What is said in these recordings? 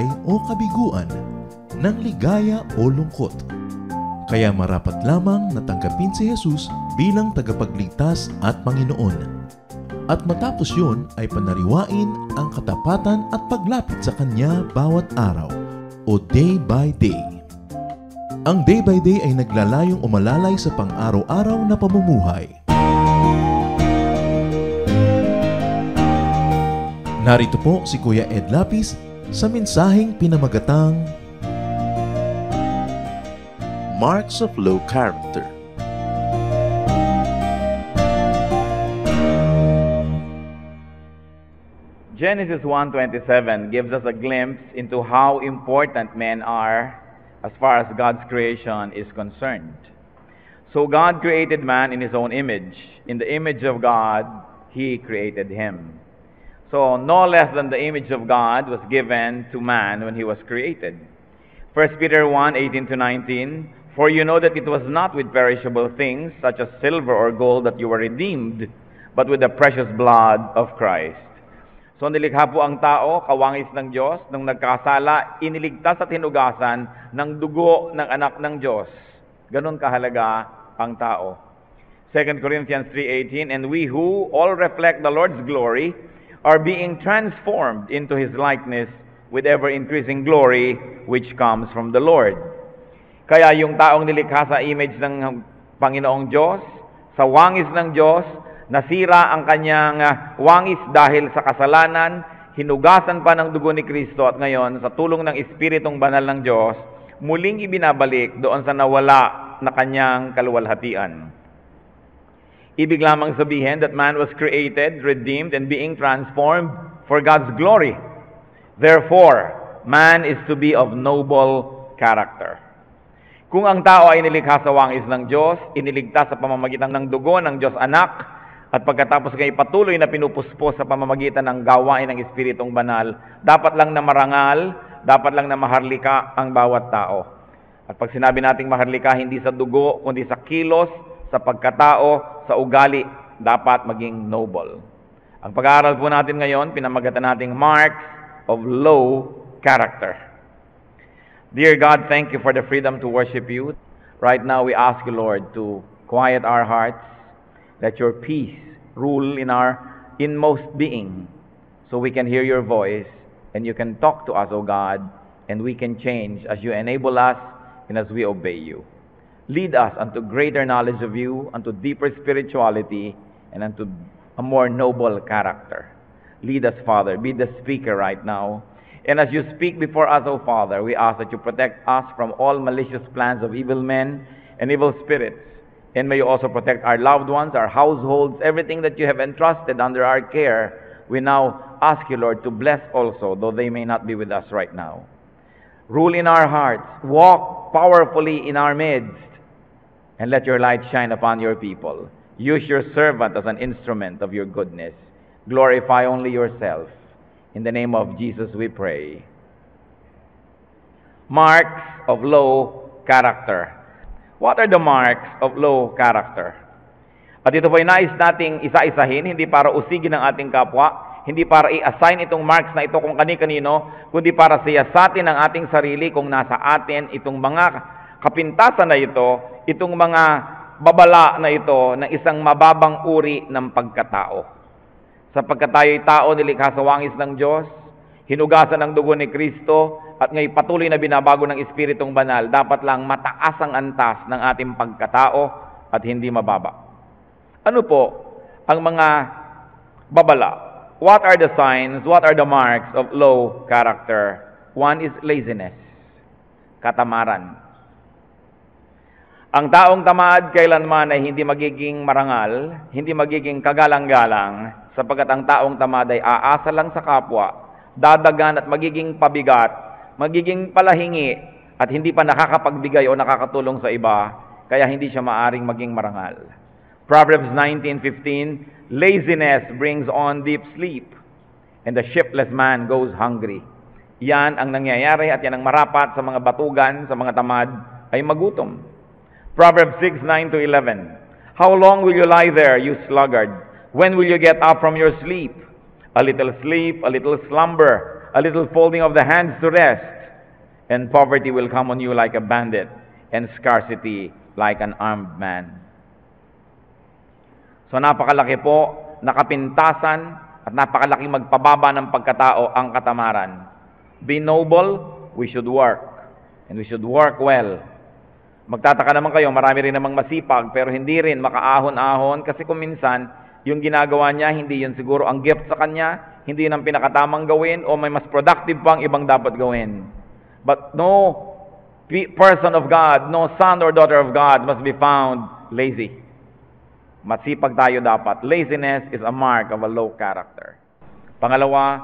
tagumpay o kabiguan, ng ligaya o lungkot. Kaya marapat lamang na tanggapin si Jesus bilang tagapagligtas at Panginoon. At matapos yun ay panariwain ang katapatan at paglapit sa Kanya bawat araw o day by day. Ang day by day ay naglalayong umalalay sa pang-araw-araw na pamumuhay. Narito po si Kuya Ed Lapis sa mensaheng pinamagatang Marks of Low Character. Genesis 1:27 gives us a glimpse into how important men are as far as God's creation is concerned. So God created man in His own image. In the image of God, He created him. So no less than the image of God was given to man when he was created. 1 Peter 1:18-19, For you know that it was not with perishable things, such as silver or gold, that you were redeemed, but with the precious blood of Christ. So nilikha po ang tao, kawangis ng Diyos, nung nagkasala, iniligtas at hinugasan ng dugo ng anak ng Diyos. Ganon kahalaga ang tao. 2 Corinthians 3:18, And we who all reflect the Lord's glory are being transformed into His likeness with ever-increasing glory which comes from the Lord. Kaya yung taong nilikha sa image ng Panginoong Diyos, sa wangis ng Diyos, nasira ang kanyang wangis dahil sa kasalanan, hinugasan pa ng dugo ni Kristo at ngayon sa tulong ng Espiritong Banal ng Diyos, muling ibinabalik doon sa nawala na kanyang kaluwalhatian. Ibig lamang sabihin that man was created, redeemed, and being transformed for God's glory. Therefore, man is to be of noble character. Kung ang tao ay nilikha sa wangis ng Diyos, iniligtas sa pamamagitan ng dugo ng Diyos Anak, at pagkatapos kayo patuloy na pinupuspos sa pamamagitan ng gawain ng Espiritong Banal, dapat lang na marangal, dapat lang na maharlika ang bawat tao. At pag sinabi nating maharlika, hindi sa dugo, kundi sa kilos, sa pagkatao, sa ugali, dapat maging noble. Ang pag-aaral po natin ngayon, pinamagatan nating marks of low character. Dear God, thank you for the freedom to worship you. Right now, we ask you, Lord, to quiet our hearts. Let your peace rule in our inmost being so we can hear your voice and you can talk to us, O God, and we can change as you enable us and as we obey you. Lead us unto greater knowledge of you, unto deeper spirituality, and unto a more noble character. Lead us, Father. Be the speaker right now. And as you speak before us, O Father, we ask that you protect us from all malicious plans of evil men and evil spirits. And may you also protect our loved ones, our households, everything that you have entrusted under our care. We now ask you, Lord, to bless also, though they may not be with us right now. Rule in our hearts. Walk powerfully in our midst. And let your light shine upon your people. Use your servant as an instrument of your goodness. Glorify only yourself. In the name of Jesus we pray. Marks of low character. What are the marks of low character? At ito po ay nais nating isa-isahin, hindi para usigin ang ating kapwa, hindi para i-assign itong marks na ito kung kani-kanino, kundi para siyasatin ang ating sarili kung nasa atin itong mga kapintasan na ito, itong mga babala na ito ng isang mababang uri ng pagkatao. Sapagkat tayo'y tao nilikha sa wangis ng Diyos, hinugasan ng dugo ni Kristo, at ngayon patuloy na binabago ng Espiritong Banal, dapat lang mataas ang antas ng ating pagkatao at hindi mababa. Ano po ang mga babala? What are the signs, what are the marks of low character? One is laziness, katamaran. Ang taong tamad kailanman ay hindi magiging marangal, hindi magiging kagalang-galang, sapagkat ang taong tamad ay aasa lang sa kapwa, dadagan at magiging pabigat, magiging palahingi, at hindi pa nakakapagbigay o nakakatulong sa iba, kaya hindi siya maaring maging marangal. Proverbs 19:15, Laziness brings on deep sleep, and the shiftless man goes hungry. Yan ang nangyayari at yan ang marapat sa mga batugan, sa mga tamad, ay magutom. Proverbs 6:9-11, How long will you lie there, you sluggard? When will you get up from your sleep? A little slumber, a little folding of the hands to rest, and poverty will come on you like a bandit, and scarcity like an armed man. So napakalaki po, nakapintasan, at napakalaking magpababa ng pagkatao ang katamaran. Be noble, we should work. And we should work well. Magtataka naman kayo, marami rin namang masipag, pero hindi rin makaahon-ahon kasi kung minsan, yung ginagawa niya, hindi yun siguro ang gift sa kanya, hindi yun ang pinakatamang gawin, o may mas productive pang ibang dapat gawin. But no person of God, no son or daughter of God must be found lazy. Masipag tayo dapat. Laziness is a mark of a low character. Pangalawa,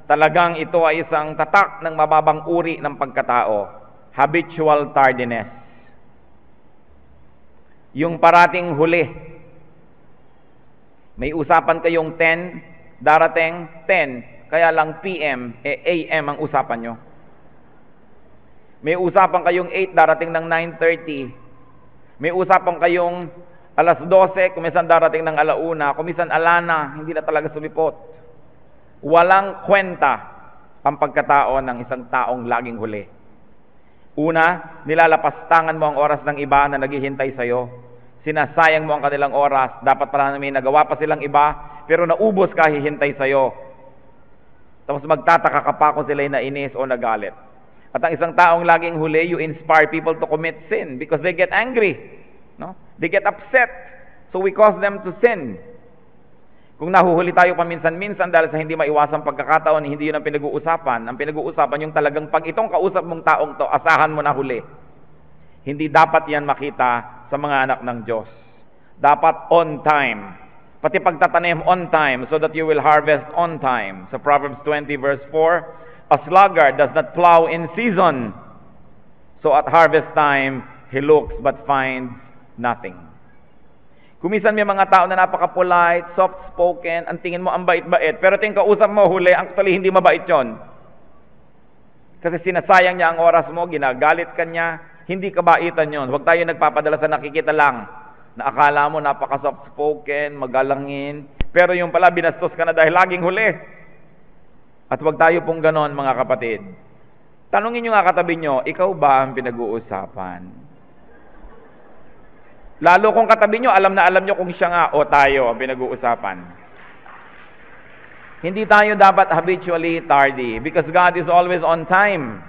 talagang ito ay isang tatak ng mababang uri ng pagkatao. Habitual tardiness. Yung parating huli. May usapan kayong 10, darating 10, kaya lang PM, AM ang usapan nyo. May usapan kayong 8, darating ng 9:30. May usapan kayong alas 12, kumisan darating ng alauna, kumisan alana, hindi na talaga sumipot. Walang kwenta ang pagkatao ng isang taong laging huli. Una, nilalapastangan mo ang oras ng iba na naghihintay sa'yo. Sinasayang mo ang kanilang oras. Dapat pala may nagawa pa silang iba, pero naubos ka, hihintay sa'yo. Tapos magtataka ka pa kung sila'y nainis o nagalit. At ang isang taong laging huli, you inspire people to commit sin because they get angry. No? They get upset. So we cause them to sin. Kung nahuhuli tayo paminsan-minsan dahil sa hindi maiwasang pagkakataon, hindi yun ang pinag-uusapan. Ang pinag-uusapan yung talagang pag itong kausap mong taong to, asahan mo na huli. Hindi dapat yan makita sa mga anak ng Diyos. Dapat on time. Pati pagtatanim on time so that you will harvest on time. Sa Proverbs 20 verse 4, a sluggard does not plow in season. So at harvest time, he looks but finds nothing. Kumisan may mga tao na napaka-polite, soft-spoken, ang tingin mo ang bait-bait, pero tingin kausap mo huli, actually hindi mabait yon. Kasi sinasayang niya ang oras mo, ginagalit ka niya, hindi kabaitan yon. Huwag tayo nagpapadala sa nakikita lang, na akala mo napaka-soft-spoken, magalangin, pero yung pala binastos ka na dahil laging huli. At huwag tayo pong ganon, mga kapatid. Tanungin nyo nga katabi nyo, ikaw ba ang pinag-uusapan? Lalo kung katabi nyo, alam nyo kung siya nga o tayo ang pinag-uusapan. Hindi tayo dapat habitually tardy because God is always on time.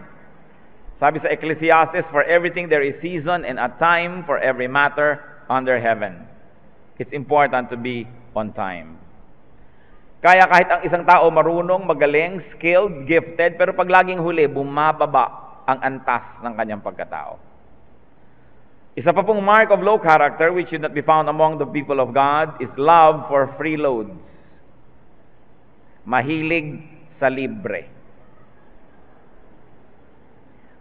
Sabi sa Ecclesiastes, for everything there is season and a time for every matter under heaven. It's important to be on time. Kaya kahit ang isang tao marunong, magaling, skilled, gifted, pero pag laging huli, bumababa ang antas ng kanyang pagkatao. Isa pa pong mark of low character which should not be found among the people of God is love for freeloads. Mahilig sa libre.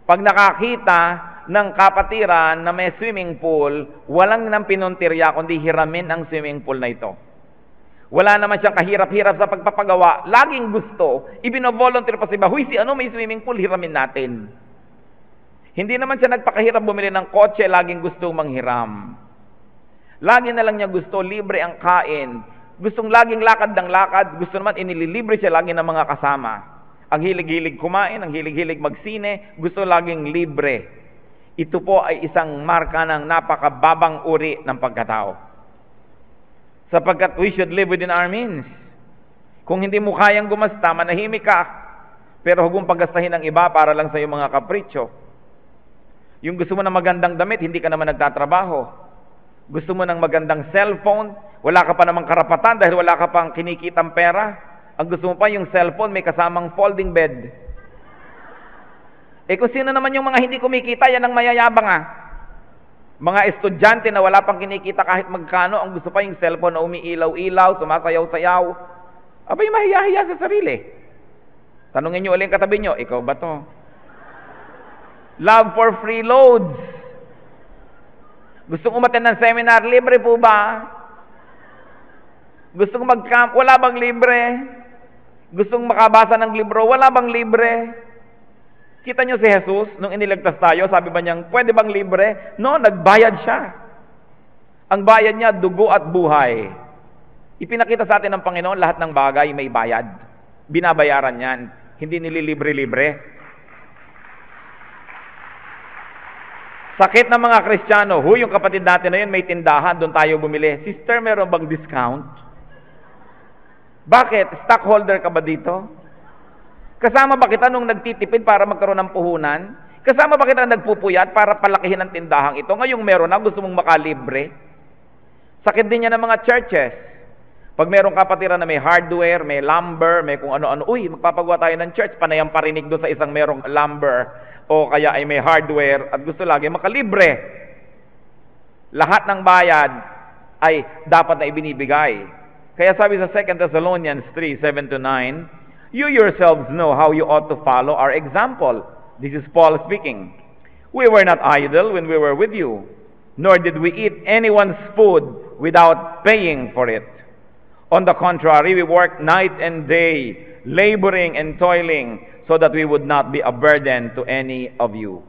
Pag nakakita ng kapatiran na may swimming pool, walang nang pinuntirya kundi hiramin ang swimming pool na ito. Wala naman siyang kahirap-hirap sa pagpapagawa. Laging gusto, ibino-volunteer pa si Bahuy, si ano may swimming pool, hiramin natin. Hindi naman siya nagpakahirap bumili ng kotse, laging gustong manghiram. Lagi na lang niya gusto, libre ang kain. Gustong laging lakad ng lakad, gusto naman inililibre siya lagi ng mga kasama. Ang hilig-hilig kumain, ang hilig-hilig magsine, gusto laging libre. Ito po ay isang marka ng napakababang uri ng pagkatao. Sapagkat we should live within our means. Kung hindi mo kayang gumasta, manahimik ka. Pero huwag mong paggastahin ng iba para lang sa iyong mga kapritsyo. Yung gusto mo ng magandang damit, hindi ka naman nagtatrabaho. Gusto mo ng magandang cellphone, wala ka pa namang karapatan dahil wala ka pang kinikitang pera. Ang gusto mo pa yung cellphone, may kasamang folding bed. Kung sino naman yung mga hindi kumikita, yan ang mayayabang Mga estudyante na wala pang kinikita kahit magkano, ang gusto pa yung cellphone na umiilaw-ilaw, sumasayaw-sayaw. Abay, mahiyahiya sa sarili. Tanungin nyo uling katabi nyo, ikaw ba to? Love for free loads. Gusto kong umattend ng seminar, libre po ba? Gusto kong mag-camp, wala bang libre? Gusto kong makabasa ng libro, wala bang libre? Kita nyo si Jesus, nung iniligtas tayo, sabi ba niyang, pwede bang libre? No, nagbayad siya. Ang bayad niya, dugo at buhay. Ipinakita sa atin ng Panginoon, lahat ng bagay may bayad. Binabayaran yan. Hindi nililibre-libre. Sakit ng mga Kristiyano, yung kapatid natin na yun, may tindahan, doon tayo bumili. Sister, meron bang discount? Bakit? Stockholder ka ba dito? Kasama ba kita nung nagtitipid para magkaroon ng puhunan? Kasama ba kita nagpupuyat para palakihin ang tindahang ito? Ngayong meron na, gusto mong makalibre? Sakit din yan ng mga churches. Pag merong kapatiran na may hardware, may lumber, may kung ano-ano, uy, magpapagawa tayo ng church, panayang parinig doon sa isang merong lumber, o kaya ay may hardware, at gusto lagi makalibre. Lahat ng bayad ay dapat na ibinibigay. Kaya sabi sa 2 Thessalonians 3:7-9, you yourselves know how you ought to follow our example. This is Paul speaking. We were not idle when we were with you, nor did we eat anyone's food without paying for it. On the contrary, we worked night and day, laboring and toiling, so that we would not be a burden to any of you.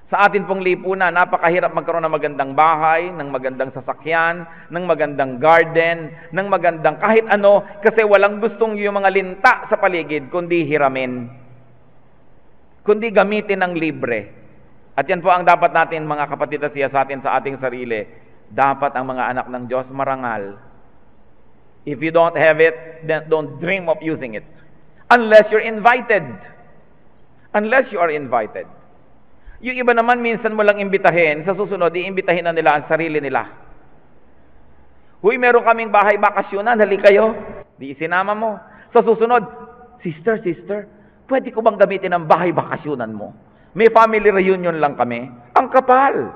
Sa atin pong lipunan, napakahirap magkaroon ng magandang bahay, ng magandang sasakyan, ng magandang garden, ng magandang kahit ano, kasi walang gustong yung mga linta sa paligid, kundi hiramin. Kundi gamitin ng libre. At yan po ang dapat natin, mga kapatid at siya sa atin sa ating sarili. Dapat ang mga anak ng Diyos marangal. If you don't have it, then don't dream of using it. Unless you're invited. Unless you are invited. Yung iba naman, minsan mo lang imbitahin, sa susunod, iimbitahin na nila ang sarili nila. Huy, meron kaming bahay bakasyonan, hali kayo. Di isinama mo. Sa susunod, sister, pwede ko bang gamitin ang bahay bakasyonan mo? May family reunion lang kami. Ang kapal.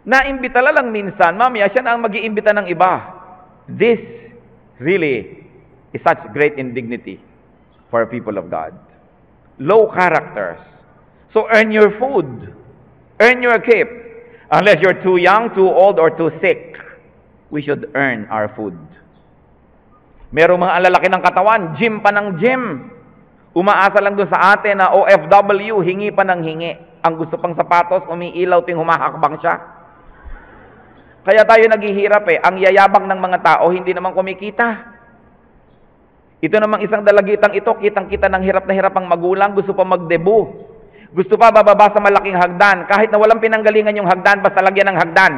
Naimbita lang minsan, mamaya siya na ang mag-iimbita ng iba. This really is such great indignity for people of God. Low characters. So earn your food. Earn your keep. Unless you're too young, too old, or too sick, we should earn our food. Merong mga alalaki ng katawan, gym pa ng gym. Umaasa lang doon sa atin na OFW, hingi pa ng hingi. Ang gusto pang sapatos, umiilaw ting humahakbang siya. Kaya tayo naghihirap eh. Ang yayabang ng mga tao, hindi naman kumikita. Ito namang isang dalagitang ito, kitang-kita ng hirap na hirap ang magulang, gusto pa magdebu. Gusto pa bababa sa malaking hagdan, kahit na walang pinanggalingan yung hagdan, basta lagyan ng hagdan.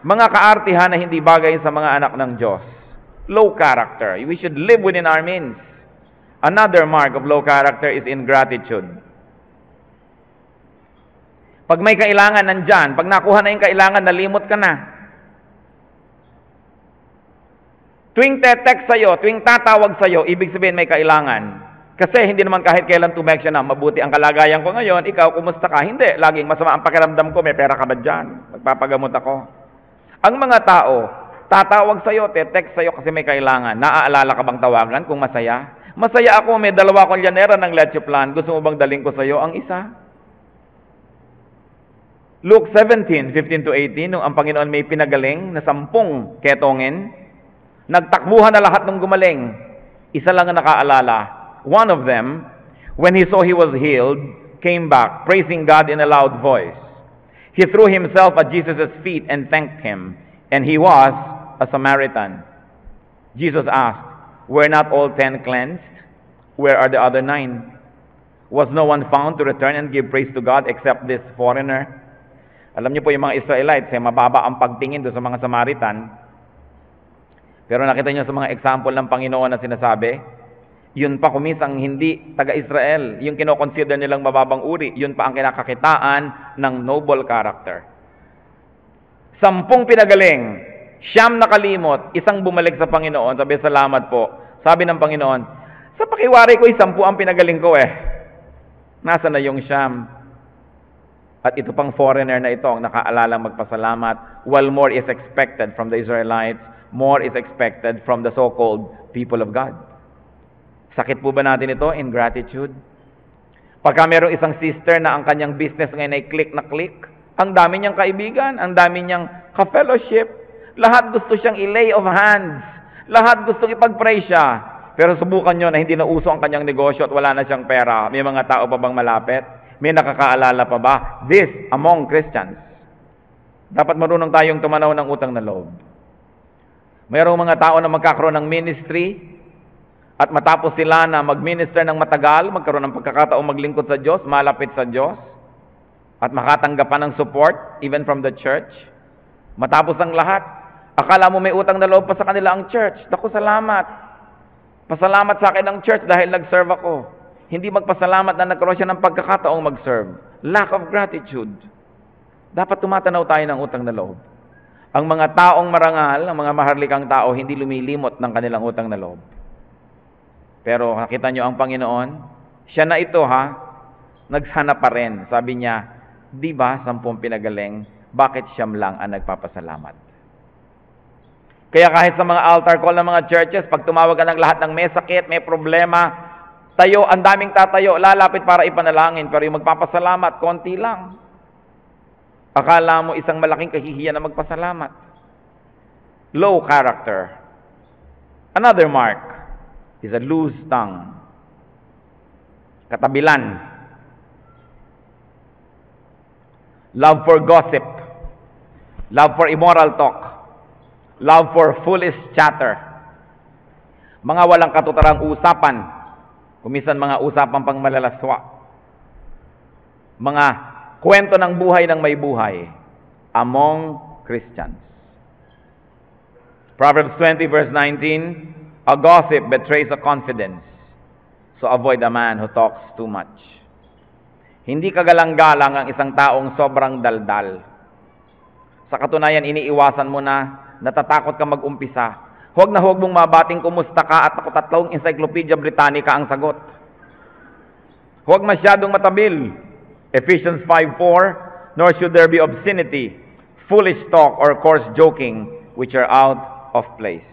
Mga kaartihan na hindi bagay sa mga anak ng Diyos. Low character. We should live within our means. Another mark of low character is ingratitude. Pag may kailangan, nandyan. Pag nakuha na yung kailangan, nalimot ka na. Tuwing te-text sa'yo, tuwing tatawag sa'yo, ibig sabihin may kailangan. Kasi hindi naman kahit kailan tumek siya na, mabuti ang kalagayan ko ngayon, ikaw, kumusta ka? Hindi, laging masama ang pakiramdam ko, may pera ka ba dyan? Magpapagamot ako. Ang mga tao, tatawag sa'yo, te-text sa'yo kasi may kailangan. Naaalala ka bang tawagan kung masaya? Masaya ako, may 2 kolyanera ng leche plan. Gusto mo bang daling ko sa'yo ang isa? Luke 17:15-18, nung ang Panginoon may pinagaling na 10 ketongin, nagtakbuhan na lahat ng gumaling. Isa lang ang nakaalala. One of them, when he saw he was healed, came back, praising God in a loud voice. He threw himself at Jesus' feet and thanked him. And he was a Samaritan. Jesus asked, were not all 10 cleansed? Where are the other 9? Was no one found to return and give praise to God except this foreigner? Alam niyo po yung mga Israelites, mababa ang pagtingin doon sa mga Samaritan. Pero nakita niyo sa mga example ng Panginoon na sinasabi, yun pa kumisang hindi taga-Israel, yung kinoconsider nilang mababang uri, yun pa ang kinakakitaan ng noble character. 10 pinagaling, 9 nakalimot, 1 bumalik sa Panginoon, sabi, salamat po. Sabi ng Panginoon, sa pakiwari ko, 10 ang pinagaling ko eh. Nasa na yung 9? At ito pang foreigner na ito ang nakaalalang magpasalamat, while more is expected from the Israelites, more is expected from the so-called people of God. Sakit po ba natin ito? Ingratitude. Pagka mayroong isang sister na ang kanyang business ngayon ay click na click, ang dami niyang kaibigan, ang dami niyang ka-fellowship, lahat gusto siyang i-lay of hands, lahat gusto ipag-pray siya. Pero subukan niyo na hindi na uso ang kanyang negosyo at wala na siyang pera. May mga tao pa bang malapit? May nakakaalala pa ba? This among Christians. Dapat marunong tayong tumanaw ng utang na loob. Mayroong mga tao na magkakaroon ng ministry at matapos sila na mag-minister ng matagal, magkaroon ng pagkakataong maglingkod sa Diyos, malapit sa Diyos, at makatanggap pa ng support, even from the church. Matapos ang lahat, akala mo may utang na loob pa sa kanila ang church. Naku, salamat. Pasalamat sa akin ang church dahil nag-serve ako. Hindi magpasalamat na nagkaroon siya ng pagkakataong mag-serve. Lack of gratitude. Dapat tumatanaw tayo ng utang na loob. Ang mga taong marangal, ang mga maharlikang tao, hindi lumilimot ng kanilang utang na loob. Pero nakita nyo ang Panginoon, siya na ito nagsana pa rin. Sabi niya, di ba 10 pinagaling, bakit siyam lang ang nagpapasalamat? Kaya kahit sa mga altar call ng mga churches, pag tumawag ka ng lahat ng may sakit, may problema, tayo, ang daming tatayo, lalapit para ipanalangin, pero yung magpapasalamat, konti lang. Akala mo isang malaking kahihiyan na magpasalamat. Low character. Another mark is a loose tongue. Katabilan. Love for gossip. Love for immoral talk. Love for foolish chatter. Mga walang katutarang usapan. Kumisan mga usapan pang malalaswa. Mga kwento ng buhay ng may buhay among Christians. Proverbs 20 verse 19, a gossip betrays a confidence, so avoid a man who talks too much. Hindi kagalang-galang ang isang taong sobrang daldal. Sa katunayan, iniiwasan mo na, natatakot ka mag-umpisa. Huwag na huwag mong mabating kumusta ka at tatlong Encyclopedia Britannica ang sagot. Huwag masyadong matabil. Ephesians 5:4, nor should there be obscenity, foolish talk, or coarse joking, which are out of place.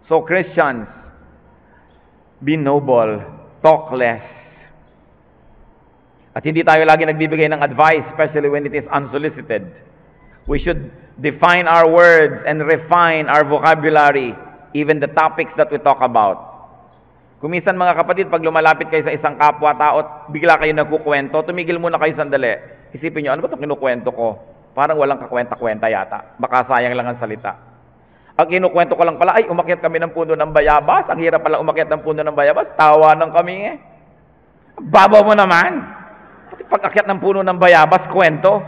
So Christians, be noble, talk less. At hindi tayo lagi nagbibigay ng advice, especially when it is unsolicited. We should define our words and refine our vocabulary, even the topics that we talk about. Kumisan mga kapatid, pag lumalapit kayo sa isang kapwa-tao at bigla kayo nagkukwento, tumigil muna kayo sandali. Isipin nyo, ano ba itong kinukwento ko? Parang walang kakwenta-kwenta yata. Baka sayang lang ang salita. Ang kinukwento ko lang pala, ay, umakyat kami ng puno ng bayabas. Ang hirap pala umakyat ng puno ng bayabas. Tawa ng kami eh. Babaw mo naman. Pati pag-akyat ng puno ng bayabas, kwento.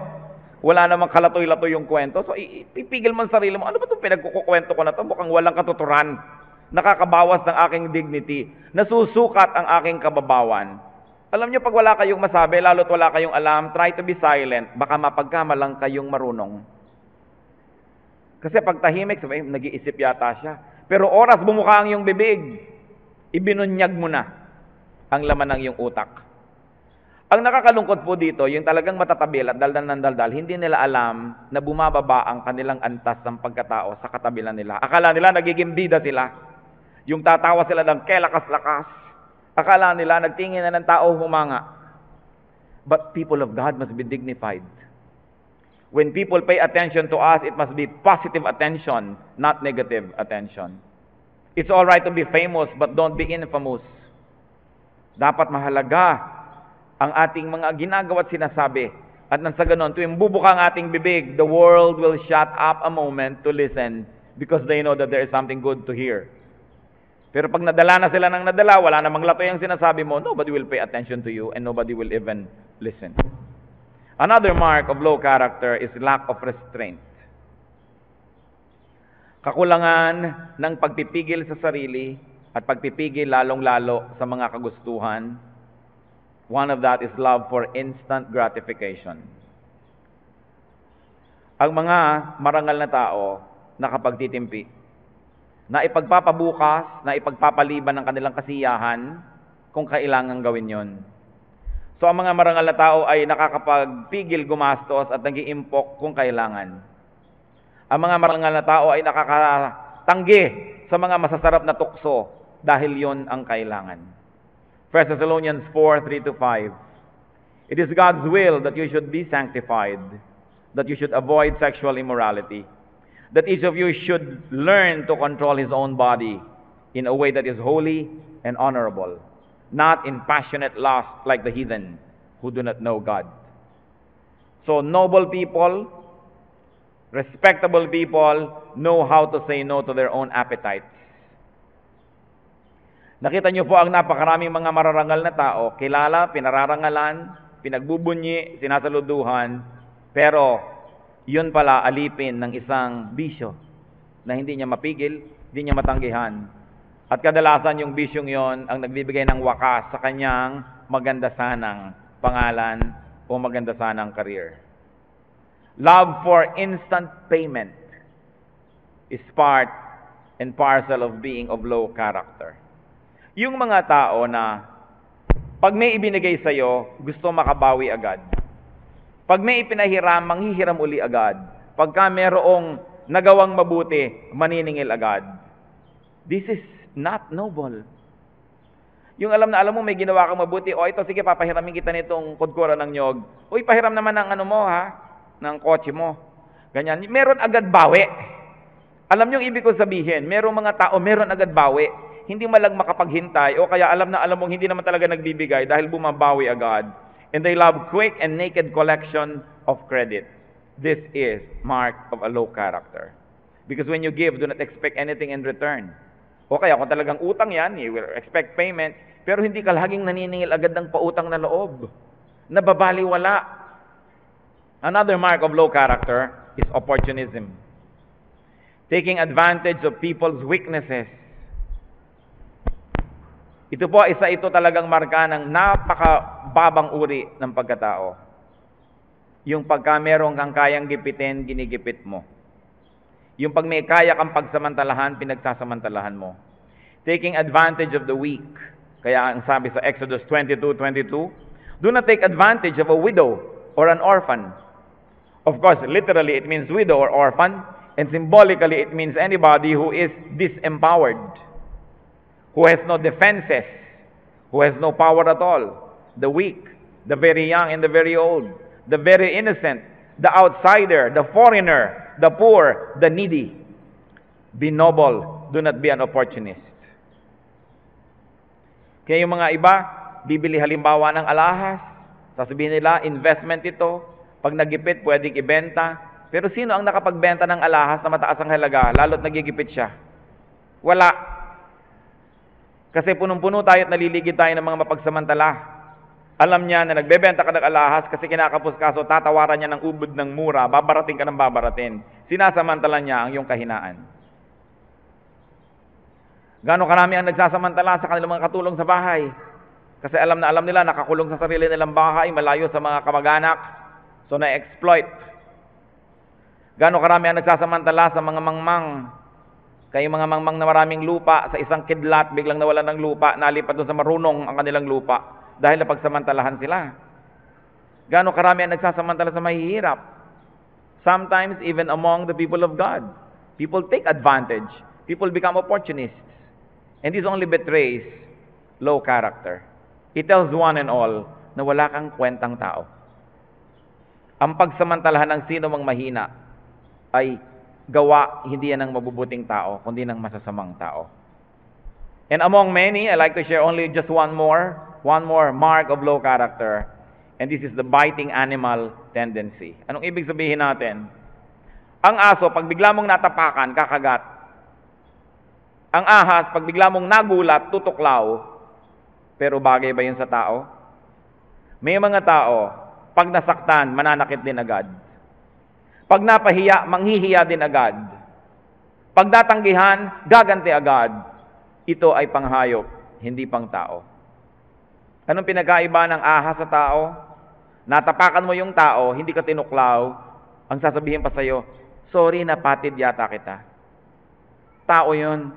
Wala namang kalatoy-latoy yung kwento. So, ipigil mo ang sarili mo. Ano ba itong pinagkukwento ko na ito? Mukhang walang katuturan. Nakakabawas ng aking dignity. Nasusukat ang aking kababawan. Alam niyo, pag wala kayong masabi, lalo't wala kayong alam, try to be silent. Baka mapagkamalang kayong marunong. Kasi pag tahimik, sabi, nag-iisip yata siya. Pero oras bumuka ang iyong bibig, ibinunyag mo na ang laman ng iyong utak. Ang nakakalungkot po dito, yung talagang matatabil at daldal ng daldal, hindi nila alam na bumababa ang kanilang antas ng pagkatao sa katabilan nila. Akala nila nagiging bida sila. Yung tatawa sila ng kelakas-lakas. Akala nila nagtingin na ng tao humanga. But people of God must be dignified. When people pay attention to us, it must be positive attention, not negative attention. It's all right to be famous, but don't be infamous. Dapat mahalaga ang ating mga ginagawa at sinasabi. At nang sa ganon, tuwing bubuka ang ating bibig, the world will shut up a moment to listen because they know that there is something good to hear. Pero pag nadala na sila ng nadala, wala namang latoy ang sinasabi mo, nobody will pay attention to you and nobody will even listen. Another mark of low character is lack of restraint. Kakulangan ng pagpipigil sa sarili at pagpipigil lalong-lalo sa mga kagustuhan. One of that is love for instant gratification. Ang mga marangal na tao nakapagtitimpi, na ipagpapabukas, na ipagpapaliban ng kanilang kasiyahan kung kailangan gawin yon. So ang mga marangal na tao ay nakakapagpigil gumastos at nag-iimpok kung kailangan. Ang mga marangal na tao ay nakakatanggi sa mga masasarap na tukso dahil yon ang kailangan. 1 Thessalonians 4:3-5. It is God's will that you should be sanctified, that you should avoid sexual immorality, that each of you should learn to control his own body in a way that is holy and honorable, not in passionate lust like the heathen who do not know God. So noble people Respectable people know how to say no to their own appetites. Nakita niyo po ang napakaraming mga mararangal na tao, kilala, pinararangalan, pinagbubunyi, sinasaluduhan, pero yun pala alipin ng isang bisyo na hindi niya mapigil, hindi niya matanggihan. At kadalasan yung bisyong yon ang nagbibigay ng wakas sa kanyang maganda sanang pangalan o maganda sanang career. Love for instant payment is part and parcel of being of low character. Yung mga tao na pag may ibinigay sa'yo, gusto makabawi agad. Pag may ipinahiram, manghihiram uli agad. Pagka merong nagawang mabuti, maniningil agad. This is not noble. Yung alam mo, may ginawa kang mabuti, o ito, sige, papahiramin kita nitong kudkura ng nyog. Uy, pahiram naman ng ano mo, ha? Ng kotse mo. Ganyan. Meron agad bawi. Alam niyo yung ibig ko sabihin, merong mga tao, meron agad bawi. Hindi malang makapaghintay, o kaya alam mong hindi naman talaga nagbibigay dahil bumabawi agad. And they love quick and naked collection of credit. This is mark of a low character. Because when you give, do not expect anything in return. O kaya kung talagang utang yan, you will expect payment, pero hindi ka laging naniningil agad ng pautang na loob. Nababaliwala. Another mark of low character is opportunism. Taking advantage of people's weaknesses. Ito po, ito talagang marka ng napakababang uri ng pagkatao. Yung pagka meron kang kayang gipitin, ginigipit mo. Yung pag may kaya kang pagsamantalahan, pinagsasamantalahan mo. Taking advantage of the weak. Kaya ang sabi sa Exodus 22:22, do not take advantage of a widow or an orphan. Of course, literally it means widow or orphan, and symbolically it means anybody who is disempowered, who has no defenses, who has no power at all, the weak, the very young and the very old, the very innocent, the outsider, the foreigner, the poor, the needy. Be noble, do not be an opportunist. Kaya yung mga iba, bibili halimbawa ng alahas, sasabihin nila, investment ito, pag nagipit, pwedeng ibenta. Pero sino ang nakapagbenta ng alahas na mataas ang halaga, lalo't nagigipit siya? Wala. Kasi punong-puno tayo at naliligid tayo ng mga mapagsamantala. Alam niya na nagbebenta ka ng alahas kasi kinakapos kaso, tatawaran niya ng ubod ng mura, babarating ka ng babaratin. Sinasamantala niya ang iyong kahinaan. Gaano karami ang nagsasamantala sa kanilang mga katulong sa bahay? Kasi alam nila, nakakulong sa sarili nilang bahay, malayo sa mga kamag-anak, so na-exploit. Gaano karami ang nagsasamantala sa mga mangmang? Kaya mga mangmang na maraming lupa, sa isang kidlat, biglang nawalan ng lupa, nalipat doon sa marunong ang kanilang lupa, dahil napagsamantalahan sila. Gaano karami ang nagsasamantala sa mahihirap? Sometimes, even among the people of God, people take advantage. People become opportunists. And this only betrays low character. It tells one and all na wala kang kwentang tao. Ang pagsamantalahan ng sino mang mahina ay gawa hindi yan ng mabubuting tao, kundi ng masasamang tao. And among many, I like to share only just one more mark of low character. And this is the biting animal tendency. Anong ibig sabihin natin? Ang aso, pag bigla mong natapakan, kakagat. Ang ahas, pag bigla mong nagulat, tutuklaw. Pero bagay ba yun sa tao? May mga tao, pag nasaktan, mananakit din agad. Pag napahiya, manghihiya din agad. Pag datanggihan, gaganti agad. Ito ay panghayop, hindi pang tao. Anong pinagkaiba ng ahas sa tao? Natapakan mo yung tao, hindi ka tinuklaw, ang sasabihin pa sa'yo, sorry, napatid yata kita. Tao yun.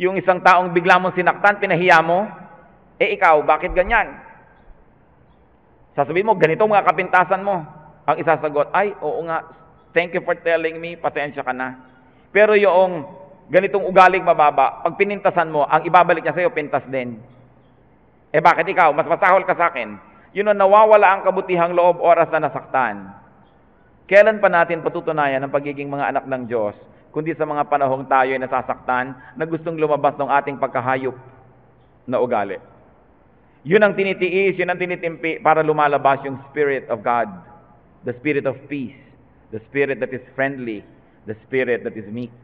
Yung isang taong bigla mong sinaktan, pinahiya mo, ikaw, bakit ganyan? Sasabihin mo, ganito mga kapintasan mo. Ang isasagot, ay, oo nga, thank you for telling me, pasensya ka na. Pero yung ganitong ugaling mababa, pag pinintasan mo, ang ibabalik niya sa'yo, pintas din. Bakit ikaw? Mas masahol ka sa akin. Yun ang nawawala ang kabutihang loob oras na nasaktan. Kailan pa natin patutunayan ang pagiging mga anak ng Diyos, kundi sa mga panahong tayo ay nasasaktan na gustong lumabas ng ating pagkahayop na ugali. Yun ang tinitiis, yun ang tinitimpi para lumalabas yung Spirit of God, the Spirit of peace, the spirit that is friendly, the spirit that is meek.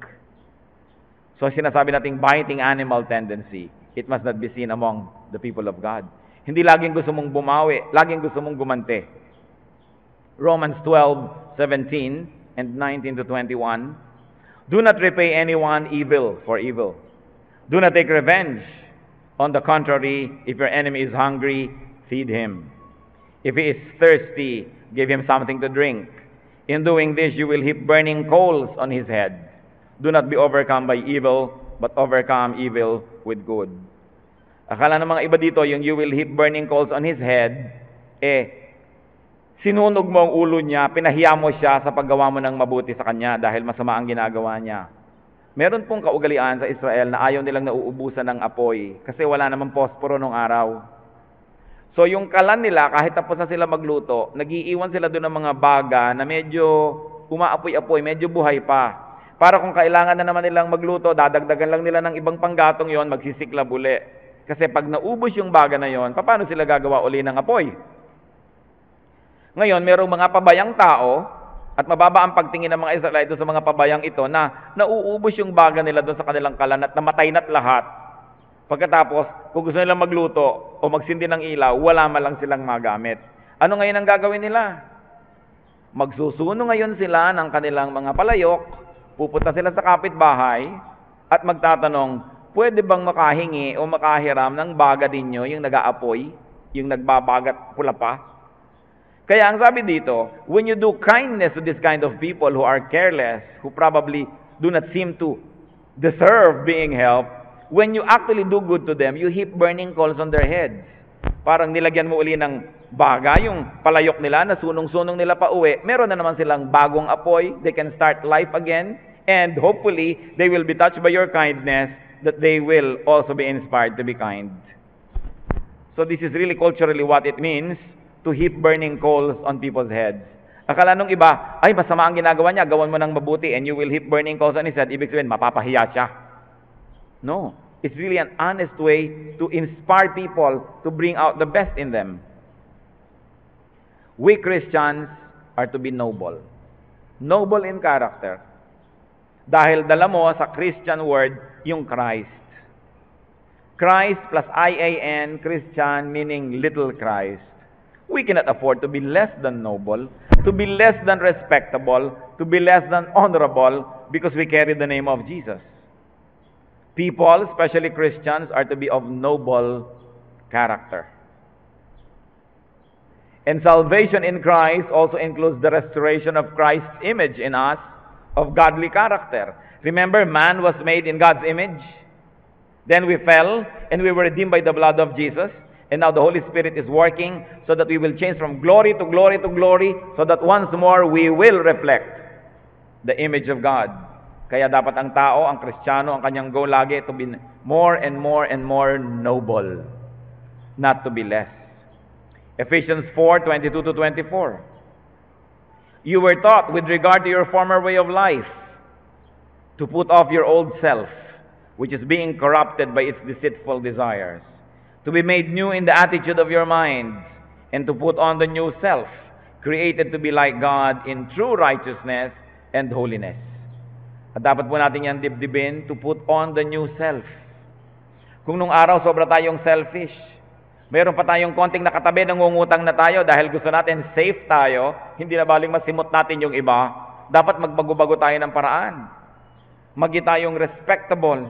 So sinasabi nating biting animal tendency, it must not be seen among the people of God. Hindi laging gusto mong bumawi, laging gusto mong gumante. Romans 12:17 and 19 to 21. Do not repay anyone evil for evil. Do not take revenge. On the contrary, if your enemy is hungry, feed him. If he is thirsty, give him something to drink. In doing this, you will heap burning coals on his head. Do not be overcome by evil, but overcome evil with good. Akala ng mga iba dito, yung you will heap burning coals on his head, sinunog mo ang ulo niya, pinahiya mo siya sa paggawa mo ng mabuti sa kanya dahil masama ang ginagawa niya. Meron pong kaugalian sa Israel na ayaw nilang nauubusan ng apoy kasi wala namang posporo nung araw. So yung kalan nila, kahit tapos na sila magluto, nagiiwan sila doon ng mga baga na medyo umaapoy-apoy, medyo buhay pa. Para kung kailangan na naman nilang magluto, dadagdagan lang nila ng ibang panggatong yon, magsisiklab uli. Kasi pag naubos yung baga na yon, paano sila gagawa uli ng apoy? Ngayon, merong mga pabayang tao, at mababa ang pagtingin ng mga Israelito sa mga pabayang ito na nauubos yung baga nila doon sa kanilang kalan at namatay na't lahat. Pagkatapos, kung gusto nilang magluto o magsindi ng ilaw, wala man lang silang magamit. Ano ngayon ang gagawin nila? Magsusuno ngayon sila ng kanilang mga palayok, pupunta sila sa kapitbahay at magtatanong, pwede bang makahingi o makahiram ng baga ninyo yung nag-aapoy, yung nagbabagat pula pa? Kaya ang sabi dito, when you do kindness to this kind of people who are careless, who probably do not seem to deserve being helped, when you actually do good to them, you heap burning coals on their heads. Parang nilagyan mo uli ng baga, yung palayok nila, na sunong-sunong nila pa uwi, meron na naman silang bagong apoy, they can start life again, and hopefully, they will be touched by your kindness, that they will also be inspired to be kind. So this is really culturally what it means to heap burning coals on people's heads. Akala nung iba, ay masama ang ginagawa niya, gawan mo ng mabuti and you will heap burning coals on his head. Ibig sabihin, mapapahiya siya. No. It's really an honest way to inspire people to bring out the best in them. We Christians are to be noble. Noble in character. Dahil dala mo sa Christian word yung Christ. Christ plus I-A-N, Christian, meaning little Christ. We cannot afford to be less than noble, to be less than respectable, to be less than honorable, because we carry the name of Jesus. People, especially Christians, are to be of noble character. And salvation in Christ also includes the restoration of Christ's image in us, of godly character. Remember, man was made in God's image. Then we fell, and we were redeemed by the blood of Jesus. And now the Holy Spirit is working so that we will change from glory to glory to glory, so that once more we will reflect the image of God. Kaya dapat ang tao, ang Kristiyano, ang kanyang goal lagi to be more and more and more noble, not to be less. Ephesians 4:22 to 24. You were taught with regard to your former way of life to put off your old self, which is being corrupted by its deceitful desires, to be made new in the attitude of your minds, and to put on the new self, created to be like God in true righteousness and holiness. At dapat po natin yan dibdibin, to put on the new self. Kung nung araw sobra tayong selfish, mayroon pa tayong konting nakatabi, nangungutang na tayo dahil gusto natin safe tayo, hindi na baling masimot natin yung iba, dapat magbago-bago tayo ng paraan. Magi tayong respectable.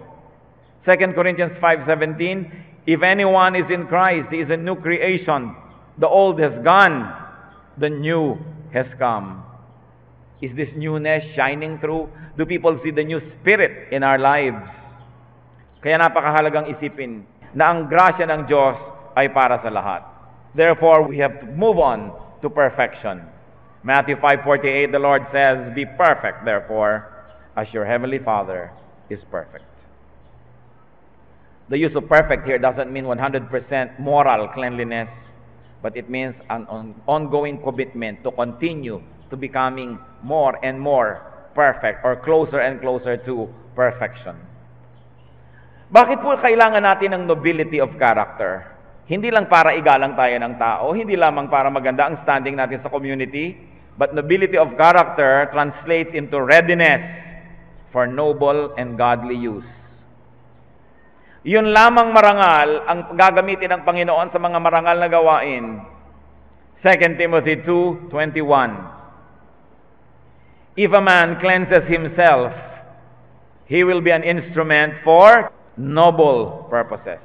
2 Corinthians 5:17, if anyone is in Christ, he is a new creation. The old has gone, the new has come. Is this newness shining through? Do people see the new spirit in our lives? Kaya napakahalagang isipin na ang grasya ng Diyos ay para sa lahat. Therefore, we have to move on to perfection. Matthew 5:48, the Lord says, be perfect, therefore, as your heavenly Father is perfect. The use of perfect here doesn't mean 100% moral cleanliness, but it means an ongoing commitment to continue to becoming more and more perfect, or closer and closer to perfection. Bakit po kailangan natin ng nobility of character? Hindi lang para igalang tayo ng tao, hindi lamang para maganda ang standing natin sa community, But nobility of character translates into readiness for noble and godly use. Yun lamang marangal ang gagamitin ng Panginoon sa mga marangal na gawain. 2 Timothy 2:21. If a man cleanses himself, he will be an instrument for noble purposes,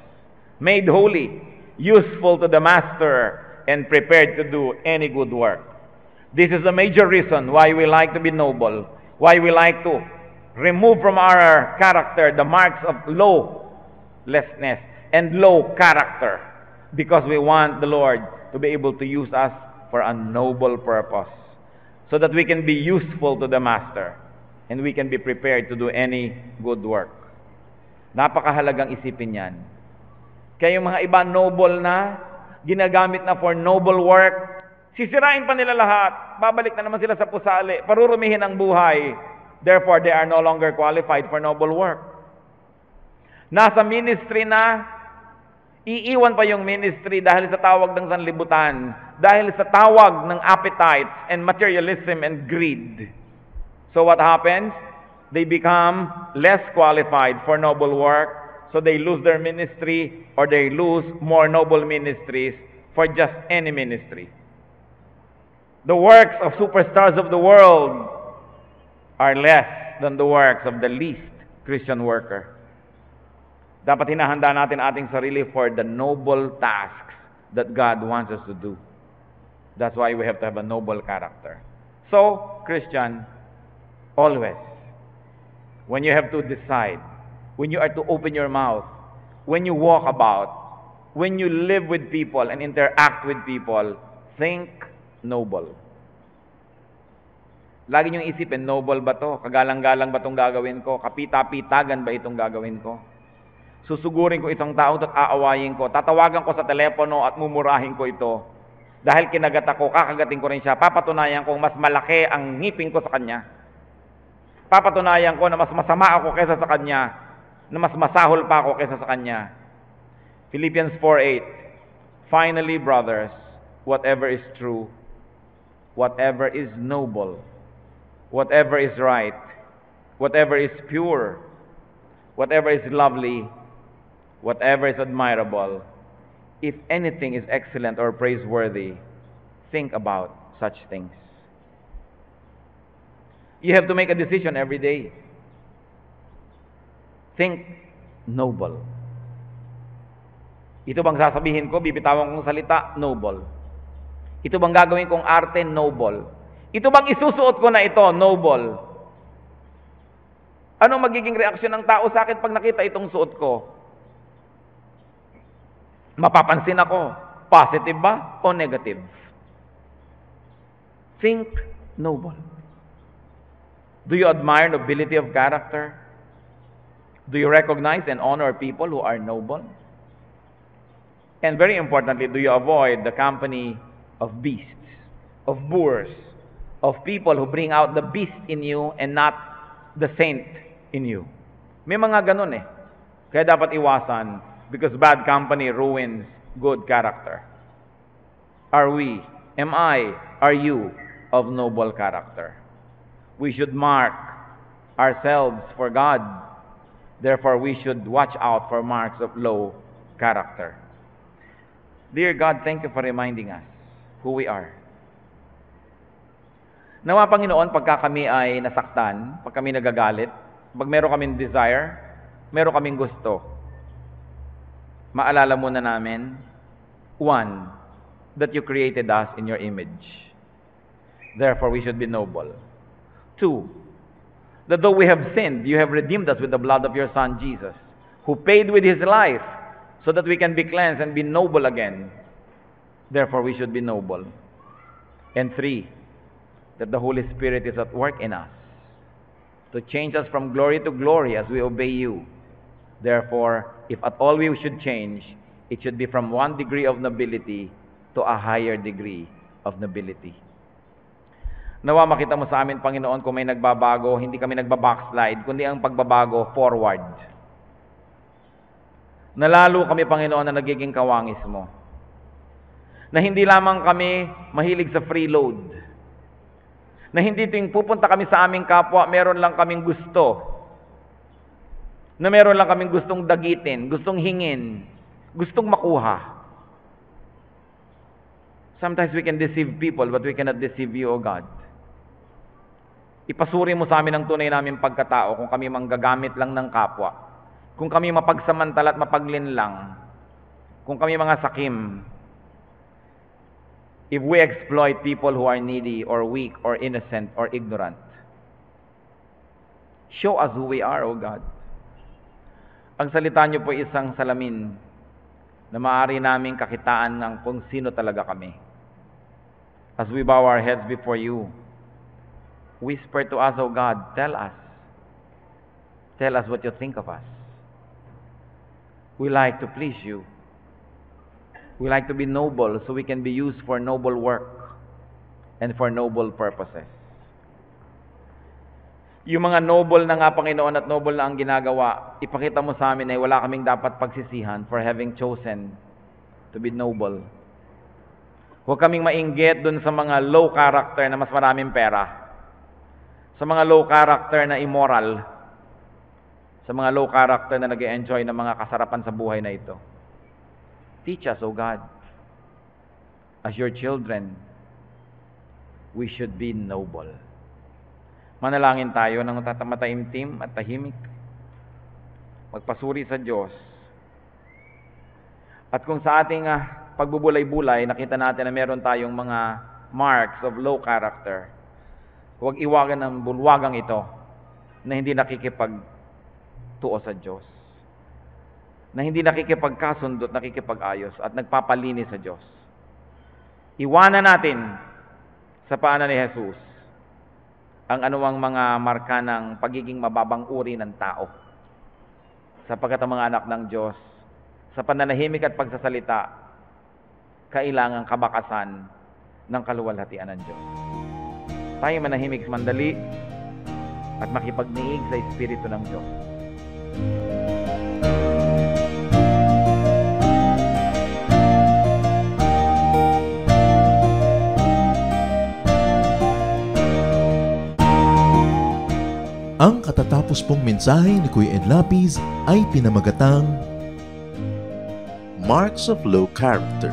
made holy, useful to the master, and prepared to do any good work. This is a major reason why we like to be noble, why we like to remove from our character the marks of lawlessness and low character, because we want the Lord to be able to use us for a noble purpose, so that we can be useful to the master and we can be prepared to do any good work. Napakahalagang isipin yan. Kaya yung mga iba noble na, ginagamit na for noble work, sisirain pa nila lahat, babalik na naman sila sa pusali, parurumihin ang buhay. Therefore, they are no longer qualified for noble work. Nasa ministry na, iiwan pa yung ministry dahil sa tawag ng sanlibutan, dahil sa tawag ng appetites and materialism and greed. So what happens? They become less qualified for noble work, so they lose their ministry, or they lose more noble ministries for just any ministry. The works of superstars of the world are less than the works of the least Christian worker. Dapat hinahanda natin ating sarili for the noble tasks that God wants us to do. That's why we have to have a noble character. So, Christian, always, when you have to decide, when you are to open your mouth, when you walk about, when you live with people and interact with people, think noble. Lagi niyong isipin, noble ba to? Kagalang-galang ba itong gagawin ko? Kapita-pitagan ba itong gagawin ko? Susugurin ko itong tao at aawayin ko. Tatawagan ko sa telepono at mumurahin ko ito. Dahil kinagat ako, kakagatin ko rin siya. Papatunayan kong mas malaki ang ngipin ko sa kanya. Papatunayan ko na mas masama ako kaysa sa kanya, na mas masahol pa ako kaysa sa kanya. Philippians 4:8. Finally, brothers, whatever is true, whatever is noble, whatever is right, whatever is pure, whatever is lovely, whatever is admirable, if anything is excellent or praiseworthy, think about such things. You have to make a decision every day. Think noble. Ito bang sasabihin ko, bibitawan kong salita? Noble. Ito bang gagawin kong arte? Noble. Ito bang isusuot ko na ito? Noble. Anong magiging reaksyon ng tao sa akin pag nakita itong suot ko? Mapapansin ako. Positive ba o negative? Think noble. Do you admire nobility of character? Do you recognize and honor people who are noble? And very importantly, do you avoid the company of beasts, of boors, of people who bring out the beast in you and not the saint in you? May mga ganun eh. Kaya dapat iwasan, because bad company ruins good character. Are we, am I, are you of noble character? We should mark ourselves for God. Therefore, we should watch out for marks of low character. Dear God, thank you for reminding us who we are. Nawa, Panginoon, pagka kami ay nasaktan, pag kami nagagalit, pag meron kaming desire, meron kaming gusto, maalala muna namin, one, that you created us in your image. Therefore, we should be noble. Two, that though we have sinned, you have redeemed us with the blood of your Son, Jesus, who paid with his life so that we can be cleansed and be noble again. Therefore, we should be noble. And three, that the Holy Spirit is at work in us to change us from glory to glory as we obey you. Therefore, if at all we should change, it should be from one degree of nobility to a higher degree of nobility. Nawa makita mo sa amin, Panginoon, kung may nagbabago, hindi kami nagbabackslide, kundi ang pagbabago forward. Nalalo kami, Panginoon, na nagiging kawangis mo. Na hindi lamang kami mahilig sa freeload. Na hindi tuwing pupunta kami sa aming kapwa, meron lang kaming gusto. Na meron lang kaming gustong dagitin, gustong hingin, gustong makuha. Sometimes we can deceive people, but we cannot deceive you, O God. Ipasuri mo sa amin ang tunay namin pagkatao kung kami manggagamit lang ng kapwa. Kung kami mapagsamantala at mapaglinlang. Kung kami mga sakim. If we exploit people who are needy or weak or innocent or ignorant. Show us who we are, O God. Ang salita niyo po isang salamin na maaari naming kakitaan ng kung sino talaga kami. As we bow our heads before you, whisper to us, O God, tell us. Tell us what you think of us. We like to please you. We like to be noble so we can be used for noble work and for noble purposes. Yung mga noble na nga, Panginoon, at noble na ang ginagawa, ipakita mo sa amin ay wala kaming dapat pagsisihan for having chosen to be noble. Huwag kaming mainggit dun sa mga low character na mas maraming pera. Sa mga low character na immoral. Sa mga low character na nag-enjoy ng mga kasarapan sa buhay na ito. Teach us, O God, as your children, we should be noble. Manalangin tayo ng mataimtim at tahimik. Magpasuri sa Diyos. At kung sa ating pagbubulay-bulay, nakita natin na meron tayong mga marks of low character, huwag iwagan ng bulwagang ito na hindi nakikipagtuo sa Diyos. Na hindi nakikipagkasundot, nakikipag-ayos at nagpapalinis sa Diyos. Iwanan natin sa paanan ni Jesus ang anuang mga marka ng pagiging mababang uri ng tao. Sapagkat ang mga anak ng Diyos, sa pananahimik at pagsasalita, kailangang kabakasan ng kaluwalhatian ng Diyos. Tayo manahimik mandali at makipagniig sa Espiritu ng Diyos. Ang katatapos pong mensahe ni Kuya Ed Lapiz ay pinamagatang Marks of Low Character.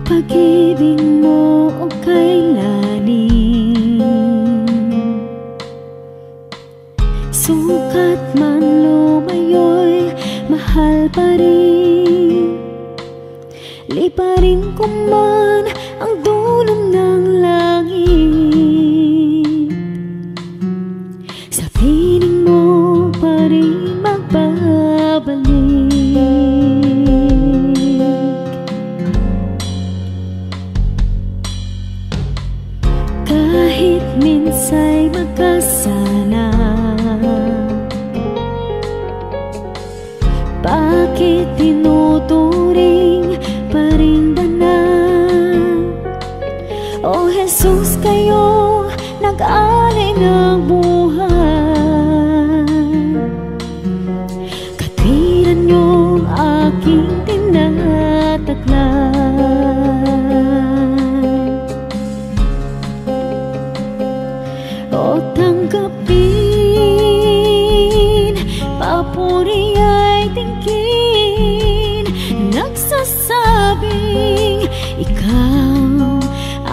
Pag-ibig mo o kailanin, sukat man lumayo'y mahal pa rin. Liparin ko man ang dulong ng langit, sa piling mo pa rin magbabalik. Kahit minsa'y magkasala, bakit tinuturing pa rin danan? O Jesus, kayo nag-alay ng buhay. Katwiran niyong aking tinataklan. O tanggapin, papuri ay tingkin, nagsasabing ikaw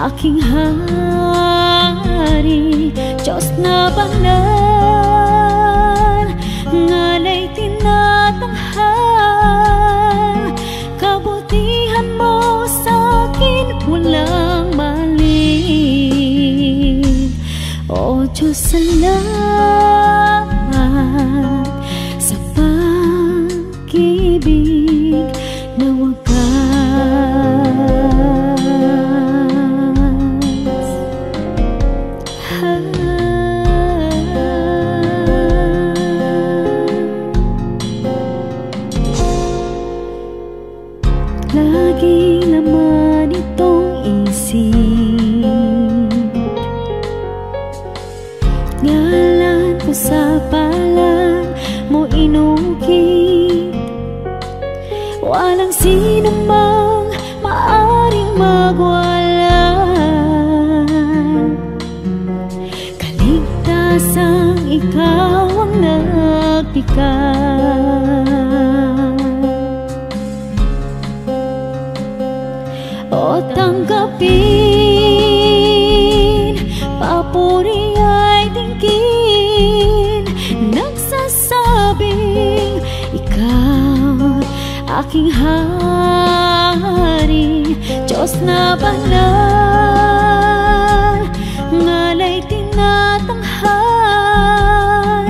aking hari, Diyos na banal, ngalay tinatanghal, kabutihan mo sa'kin walang mali. O Diyos, salamat ikaw ang nagpikat. O tanggapin, papuri ay tingin, nagsasabing ikaw aking hari, Diyos na banal, ngalay tinatanghal,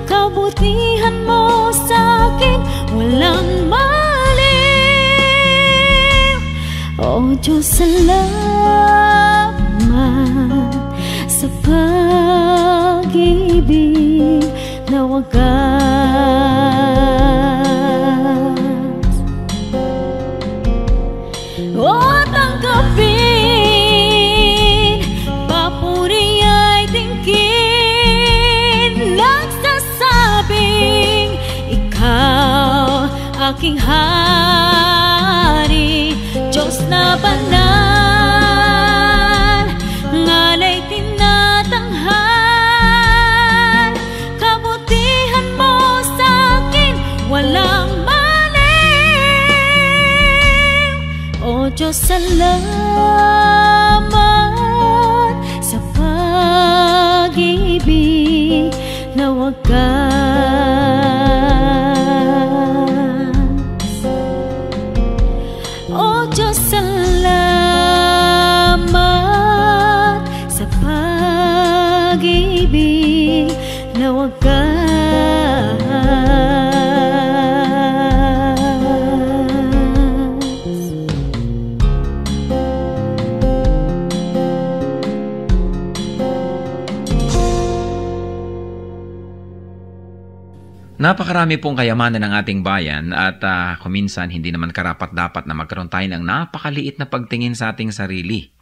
kabutihan mo sa'kin walang mali. O Diyos, salamat sa pag-ibig na wagas. O tanggapin, papuri ay tingin, nagsasabing ikaw aking hari, Diyos na banal, ngalay tinatanghal, kabutihan mo sa'kin walang mali. O Diyos, salamat sa pag-ibig na wagas. O Diyos, salamat sa pag-ibig na wagas. Napakarami pong kayamanan ng ating bayan at kuminsan hindi naman karapat-dapat na magkaroon tayo ng napakaliit na pagtingin sa ating sarili.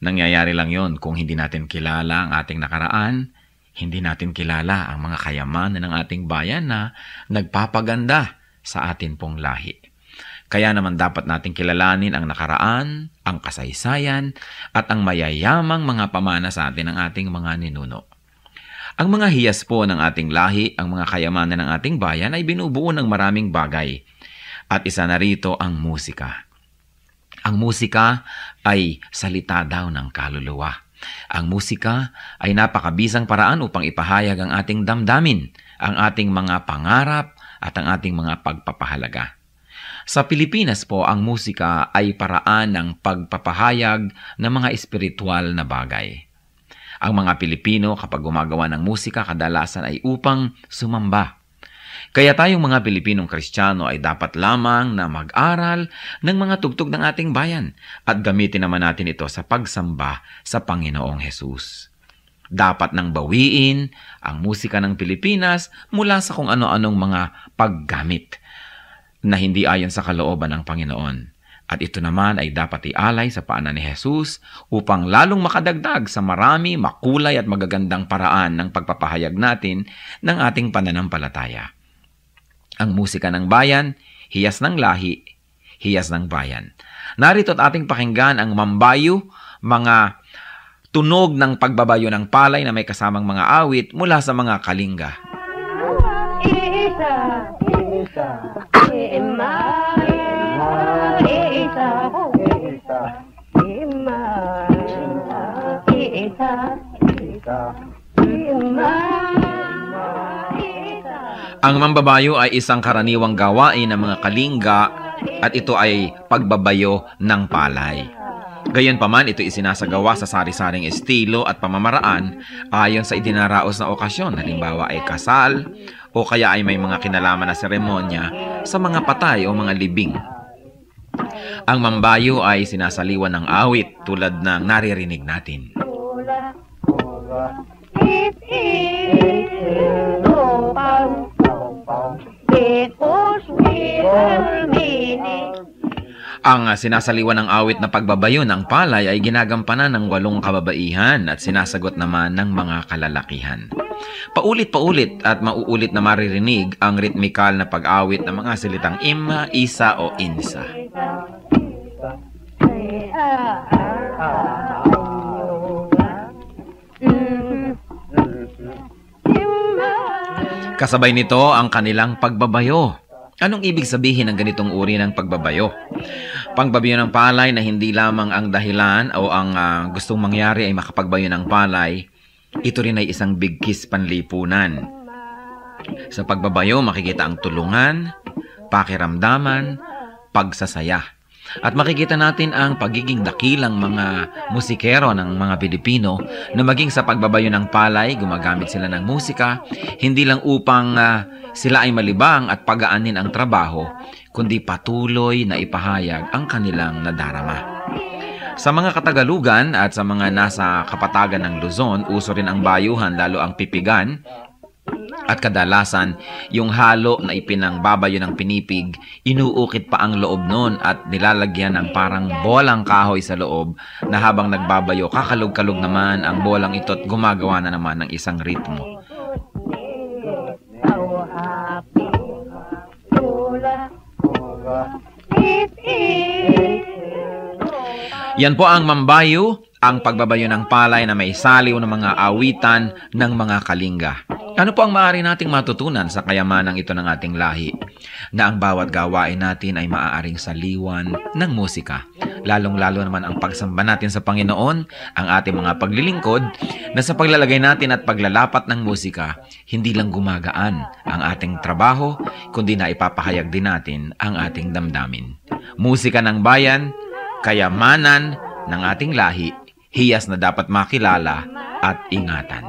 Nangyayari lang yon kung hindi natin kilala ang ating nakaraan, hindi natin kilala ang mga kayamanan ng ating bayan na nagpapaganda sa atin pong lahi. Kaya naman dapat nating kilalanin ang nakaraan, ang kasaysayan, at ang mayayamang mga pamana sa atin ng ating mga ninuno. Ang mga hiyas po ng ating lahi, ang mga kayamanan ng ating bayan ay binubuo ng maraming bagay. At isa na rito ang musika. Ang musika ay salita daw ng kaluluwa. Ang musika ay napakabisang paraan upang ipahayag ang ating damdamin, ang ating mga pangarap at ang ating mga pagpapahalaga. Sa Pilipinas po, ang musika ay paraan ng pagpapahayag ng mga espiritual na bagay. Ang mga Pilipino kapag gumagawa ng musika kadalasan ay upang sumamba. Kaya tayong mga Pilipinong Kristiyano ay dapat lamang na mag-aral ng mga tugtog ng ating bayan at gamitin naman natin ito sa pagsamba sa Panginoong Hesus. Dapat nang bawiin ang musika ng Pilipinas mula sa kung ano-anong mga paggamit na hindi ayon sa kalooban ng Panginoon. At ito naman ay dapat ialay sa paanan ni Jesus upang lalong makadagdag sa marami, makulay at magagandang paraan ng pagpapahayag natin ng ating pananampalataya. Ang musika ng bayan, hiyas ng lahi, hiyas ng bayan. Narito at ating pakinggan ang mambayo, mga tunog ng pagbabayo ng palay na may kasamang mga awit mula sa mga kalinga. Ang mambabayo ay isang karaniwang gawain ng mga kalinga at ito ay pagbabayo ng palay. Gayunpaman, ito isinasagawa sa sari-saring estilo at pamamaraan ayon sa idinaraos na okasyon. Halimbawa ay kasal o kaya ay may mga kinalaman na seremonya sa mga patay o mga libing. Ang mambayo ay sinasaliwan ng awit tulad ng naririnig natin. Ang sinasaliwan ng awit na pagbabayo ng palay ay ginagampanan ng 8 kababaihan at sinasagot naman ng mga kalalakihan. Paulit-paulit at mauulit na maririnig ang ritmikal na pag-awit ng mga salitang ima, isa o insa. Kasabay nito ang kanilang pagbabayo. Anong ibig sabihin ng ganitong uri ng pagbabayo? Pagbabayo ng palay na hindi lamang ang dahilan o ang gustong mangyari ay makapagbayo ng palay, ito rin ay isang bigkis panlipunan. Sa pagbabayo, makikita ang tulungan, pakiramdaman, pagsasaya. At makikita natin ang pagiging dakilang mga musikero ng mga Pilipino na maging sa pagbabayo ng palay, gumagamit sila ng musika, hindi lang upang sila ay malibang at pagaanin ang trabaho, kundi patuloy na ipahayag ang kanilang nadarama. Sa mga Katagalugan at sa mga nasa kapatagan ng Luzon, uso rin ang bayuhan, lalo ang pipigan. At kadalasan, yung halo na ipinangbabayo ng pinipig, inuukit pa ang loob nun at nilalagyan ng parang bolang kahoy sa loob na habang nagbabayo, kakalog-kalog naman ang bolang ito at gumagawa na naman ng isang ritmo. Yan po ang mambayo, ang pagbabayo ng palay na may saliw ng mga awitan ng mga kalinga. Ano po ang maaari nating matutunan sa kayamanang ito ng ating lahi? Na ang bawat gawain natin ay maaaring saliwan ng musika. Lalong-lalo naman ang pagsamba natin sa Panginoon, ang ating mga paglilingkod, na sa paglalagay natin at paglalapat ng musika, hindi lang gumagaan ang ating trabaho, kundi na ipapahayag din natin ang ating damdamin. Musika ng bayan, kayamanan ng ating lahi, hiyas na dapat makilala at ingatan.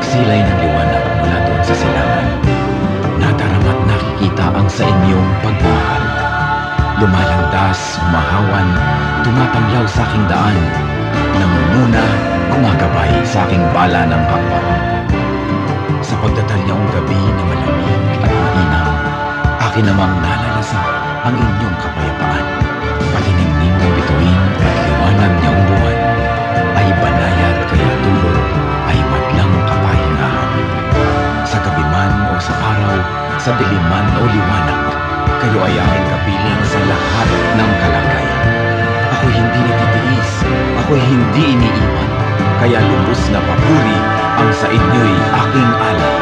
Nagsilay ng liwanag mula doon sa silangan. Nadarama't nakikita ang sa inyong pagmamahal. Lumalandas, umahawan, tumatanglaw sa aking daan. Nangunguna, gumagabay sa aking bala ng hakbang. Sa pagdatalyaong gabi na malamig at mainam, akin namang nalalasa ang inyong kapayapaan. Paliningning ng bituin at liwanag niyang buwan ay banayad kaya dulot ay madlang kapahingahan. Sa gabi man o sa araw, sa dilim man o liwanag, kayo ay aking kapiling sa lahat ng kalagayan. Ako'y hindi natitiis, ako'y hindi iniiwan, kaya lubos na papuri ang sa inyo'y aking alay.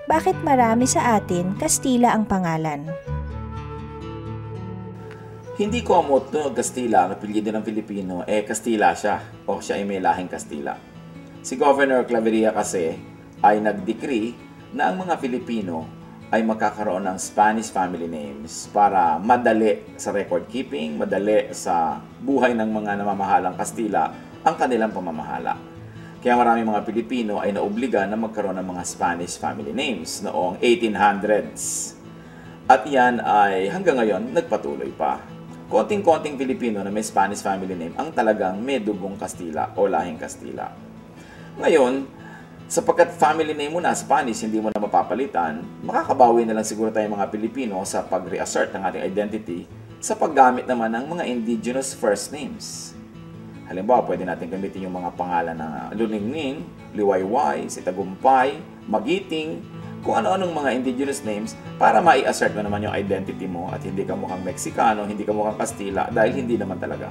Bakit marami sa atin Kastila ang pangalan? Hindi komodo Kastila ang apelyido ng Pilipino, Kastila siya o siya ay may lahing Kastila. Si Governor Claveria kasi ay nag-decree na ang mga Pilipino ay magkakaroon ng Spanish family names para madali sa record keeping, madali sa buhay ng mga namamahalang Kastila ang kanilang pamamahala. Kaya maraming mga Pilipino ay naobliga na magkaroon ng mga Spanish family names noong 1800s. At yan ay hanggang ngayon nagpatuloy pa. Konting-konting Pilipino na may Spanish family name ang talagang may dugong Kastila o lahing Kastila. Ngayon, sapagkat family name mo na Spanish, hindi mo na mapapalitan, makakabawi na lang siguro tayong mga Pilipino sa pag-reassert ng ating identity sa paggamit naman ng mga indigenous first names. Halimbawa, pwede natin gamitin yung mga pangalan na Luningning, Liwayway, Sitagumpay, Magiting, kung ano-anong mga indigenous names para mai-assert mo naman yung identity mo at hindi ka mukhang Meksikano, hindi ka mukhang Kastila dahil hindi naman talaga.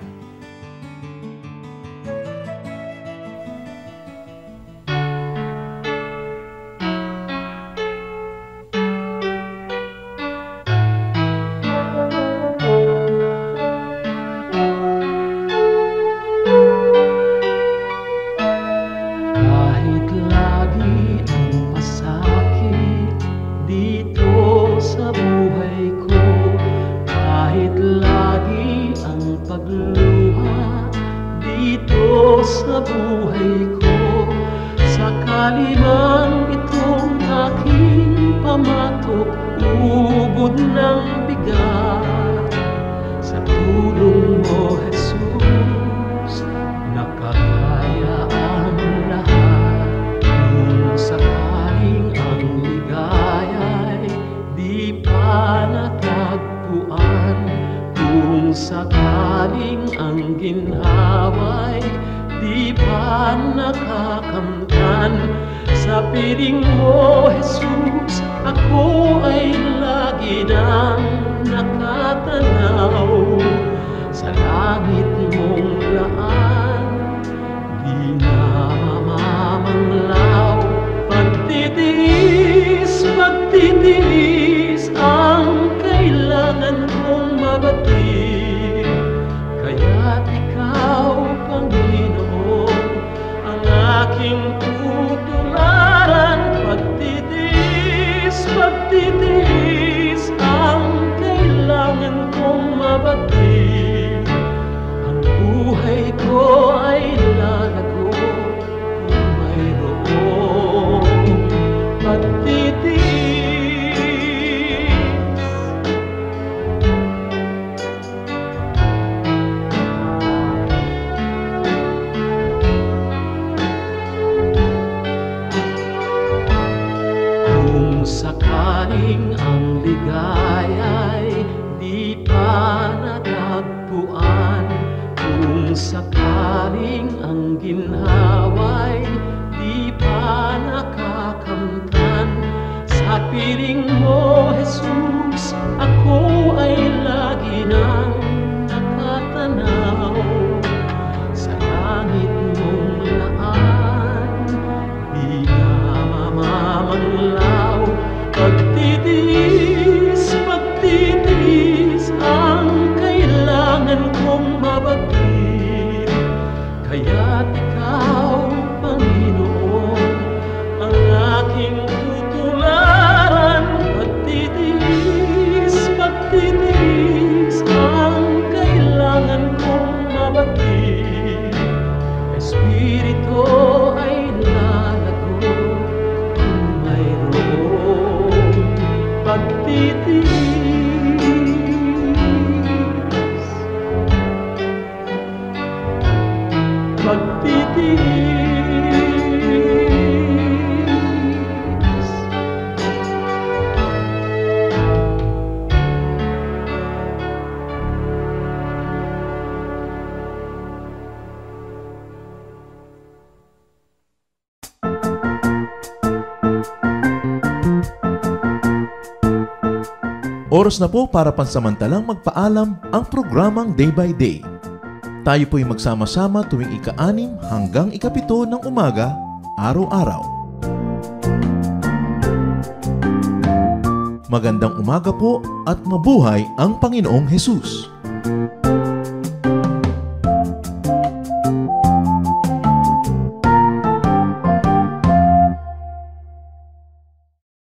sakaling ang ginhawa'y di pa nakakamtan, sa piling mo, Jesus, ako ay lagi nang nakatanaw. Sa langit mong laan, di na mamamanglaw. Pagtitiis ang kailangan kong mabatid. Kaya't ikaw, Panginoon, ang aking tutularan. Pagtitiis ang kailangan kong mabatid. Ang buhay ko ay lalago kung mayroong pagtitiis. Kung sakaling ang ligaya'y di pa natagpuan, kung sakaling ang ginhawa'y di pa nakakamtan, sa piling mo, Jesus, ako ay lagi nang nakatanaw. Sa langit mong laan, di na mamamanglaw. Pagtitiis ang kailangan kong mabatid. Kaya't ikaw, Panginoon, ang aking tutularan. Pagtitiis ang kailangan kong mabatid. Espiritu ay lalago kung mayroong pagtitiis. Oras na po para pansamantalang magpaalam ang programang Day by Day. Tayo po'y magsama-sama tuwing ika-6 hanggang ika-7 ng umaga, araw-araw. Magandang umaga po at mabuhay ang Panginoong Hesus!